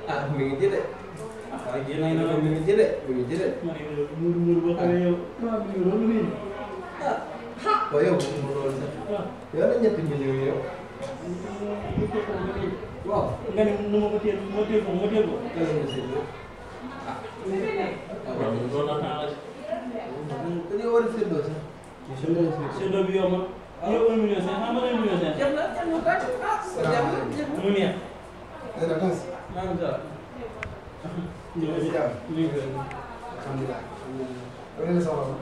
ah mi ngi jëlee. ah waaye génn na mi ngi jëlee mi ngi jëlee. muur boo xam ne yow. waaw bi loolu nii. ah waaye yow moom loolu sax. yow la ñetti millions yow. waaw. nga ne nu ma ko téye ma téye ko ma téye ko. kala nga séddoo. ah. waaw loolu la temps la. dañoo war a séddoo sax. séddoo bi yow ma. yow 1 million 500 xam nga 1 million 500. jëm na jëm na kay. ah jëm na. mu neex. dana tas. maa ngi dara. ñu ngi si jàmm. ñu ngi koy. alhamdulilah. loolu la soxla.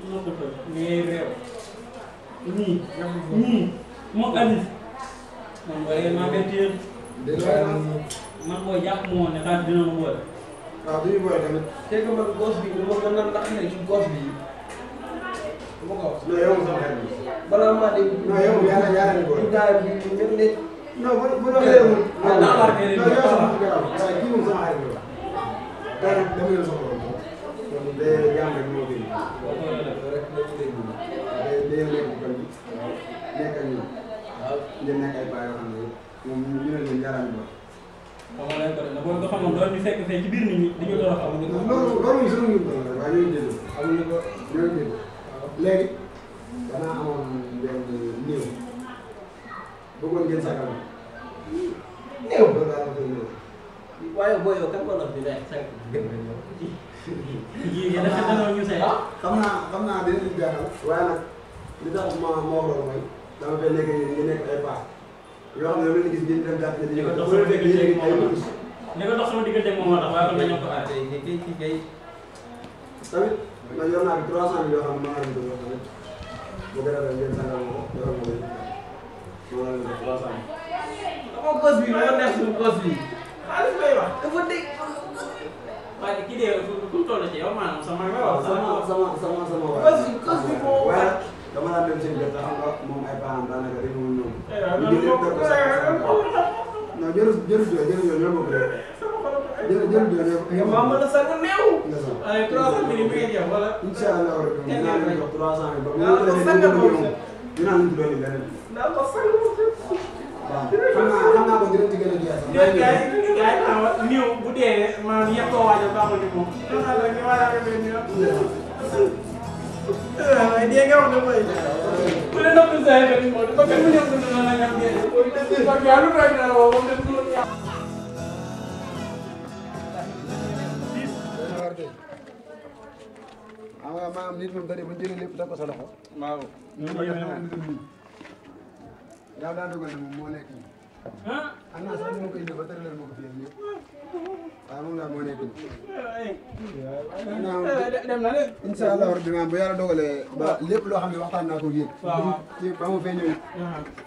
moo ko toll. ngay réew. ñii moom Alice. man booy maa bett yéen. dégg nga man booy jàpp mu woon ne xaalis dina ma boole. waaw du ñu boole tamit. c'est que man gos bi dama gën a ndax ne ci gos bi. dama ko wax. non yow sama xarit bi. balaa maa dégg. non yow yàlla ni boole. daay bi ñun de. non bu doxee yow. non non non yow sama garaaw waaye kii moom sama xarit bi la. tey dama leen soxla woon. kon day jàmm rek moo gën. rek la ñu déglu. day nekk ci koñ bi. nekk ak ñoom. waaw. ngeen nekk ay paa yoo xam ne moom ñu ne leen jaaraan bi xaw ma leen ko def boo ko xamoon doon ñu fekk fee ci biir nit ñi dañu doon xam. loolu moom sama ngi ko la waaye ñooy déglu. amuñu ko. ñooy déglu. léegi danaa amoon benn néew. bëggoon ngeen sagal ma. néew. loolu laa la koy néew. waaye booy yow kan moo la fi nekk sax gën nga ñëw. ji yi dafa danoon ñu say. xam naa dina leen jaaxal. waaye nag li tax ma wax loolu mooy dama fay nekk ñu nekk ay paa yoo xam ne yow la ñu gis ngeen dem jàpp ne dañu ko dox fekk léegi ay muus. li ko dox sama diggante moom moo tax waaye kon dañoo ko aar. tey kay. tamit man yor naa fi 300 yoo xam ne maa ngi leen di tamit bu ko defee ngeen sangal ma ko yor ma ko maa ngi leen di 300. sama gos bi moo nekk suñu gos bi. xaalis may wax dafa dégg. waaye kii de fu mu toll ci yow maanaam sama nga wax. sama gos bi moo waaye nag dama daan dem seen gerte xam nga moom ay paanam daanaka dañu woon ñoom. non jërëjëf ñoo bokk rek. jërëjëf yow maa mën a sang néew. ay 300 mille bi ngeen jox wala. incha allah war a dinaa leen jox 300 ba dinaa ko sang moom dinaa leen doon leneen. dinaa ko sang moom. waaw xam naa ko dinañ ci gën a jeex. gars yi néew bu dee maanaam yëpp koo waajal baaxul ci moom. waaye dégg nga wax ne mooy. bu dee ndox mi saa yi rek moom dafa mu ñëw dund na la ñam génn. parce que yàlla lu rek na woo moom dafa doon yàq. xam nga maanaam nit moom dañuy bu ñu jëlee lépp def ko sa loxo. waaw. yàlla daa dogal ne moom moo nekk nii. am naa sax ñu ma koy def ba tëralee ma ko fii yëpp waaye moom daal moo nekk nii. dem na de. incha allah rabbi maanaam bu yàlla dogalee ba lépp loo xam ne waxtaan naa ko yéen. waaw ci ba ma fee ñëwee.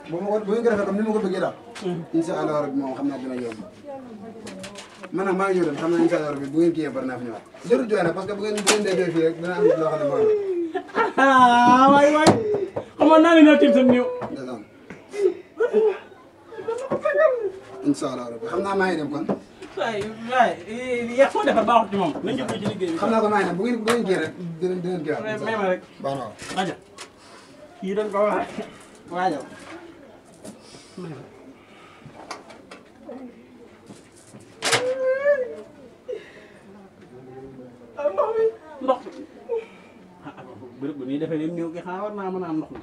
bu ma ko bu ngeen ko defee comme ni ma ko bëggee daal. incha allah rabbi moom xam naa dina yomb. man nag maa ngi ñëw dem xam naa incha allah rabbi bu ngeen kii bari naa fi ñëwaat. jarul jooy nag parce que bu ngeen déggee fii rek dina am loo xam ne moo am. waay xamoon naa ne ñoo tiim sa néew. incha allah rabbi xam naa maa ngi dem kon. waay yàq soo defar baaxut ci moom. nañ jëm ci liggéey bi. xam naa ko maa ngi dem bu ngeen kii rek dinañ kii waat. may ma rek. baax na waaw. rajo kii dañ ko wax waajal. ndox mi bërëb bu ñuy defee leen néew gi xanaa war naa mën a am ndox mi.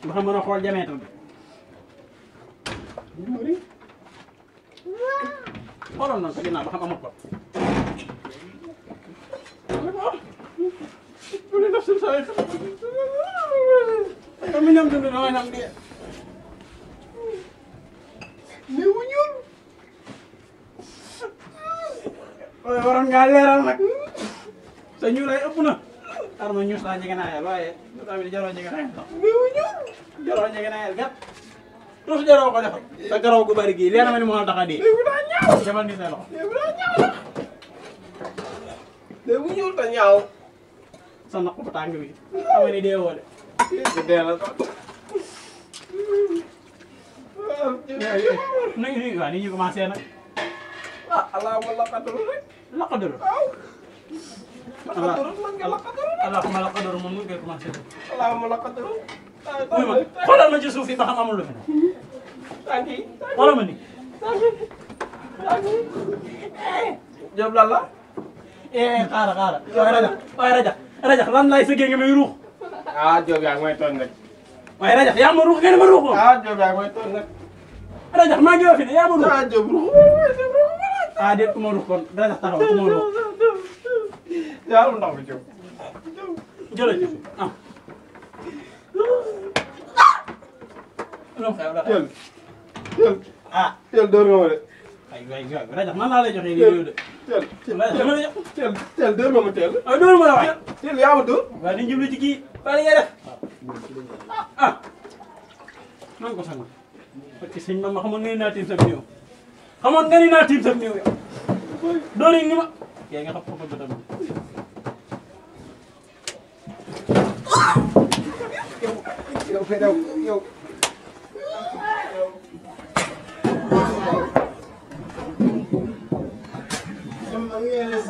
ba xam mën a xool jameetal bi. xooloon nañ ko ginnaaw ba xam amut ko. bu ñu def si saa yi xam nga ñoom dund na waaye nag de. néew bu ñuul. waaye waroon ngaa leeral nag. sa ñuulay ëpp na. xar ma ñuus laa njëgën a ayal waaye lu tamit jaroo njëgën a ayal sax. néew bu ñuul. jaroo njëgën a ayal gat. tuuti jaroo ko defal. sa garaw gu bari gii leer na ma ni moo la tax a dee. néew bu daa ñaaw. defal ni say loxo. néew bu daa ñaaw sax. néew bu ñuul te ñaaw. sa naq bu tàng bi. xam nga ni dee woo de. dee la sax. nañu fi waaw ni ñu commencé nag. ah allahumma laqadaru rek. laqadaru. waaw. laqadaru man nga laqadaru rek. allahumma laqadaru moom mu ngi koy commencé. allahumma laqadaru. xoolal ma ci suuf yi ba xam amul lu fi ne. tànk yi xoolal ma ni. Diop lan la. xaaral. waaye Radiakh lan lay sëggee nga may ruux. ah Diop yaa ngi may tooñ nag. waaye Radiakh yaa ma ruux nga ne ma ruux. ah Diop yaa ngi may tooñ nag. Radiakh maa ngi yoo fi ne yaa ma ruux. ah Diop ruux. ah déet ku ma ruux kon Radiakh taxaw ku ma ruux. yaa am ndox bi Diop. jëlee ci ah. Teul ah Teul door nga ma de. waay Radiakh man laa lay joxe lii de. Teul door nga ma Teul. ah dóor ma la waay. Teul yaa ma dóor. waaye dañu jublu ci kii ba li ngay def. ah man ko sama parce que sëñ ma xamoon nga ni naa tiim sa néew. xamoon nga ni naa tiim sa néew yow. doon ni ma. yaa nga xam ko bëgg tamit. yow fee daw yow. Yang mengiris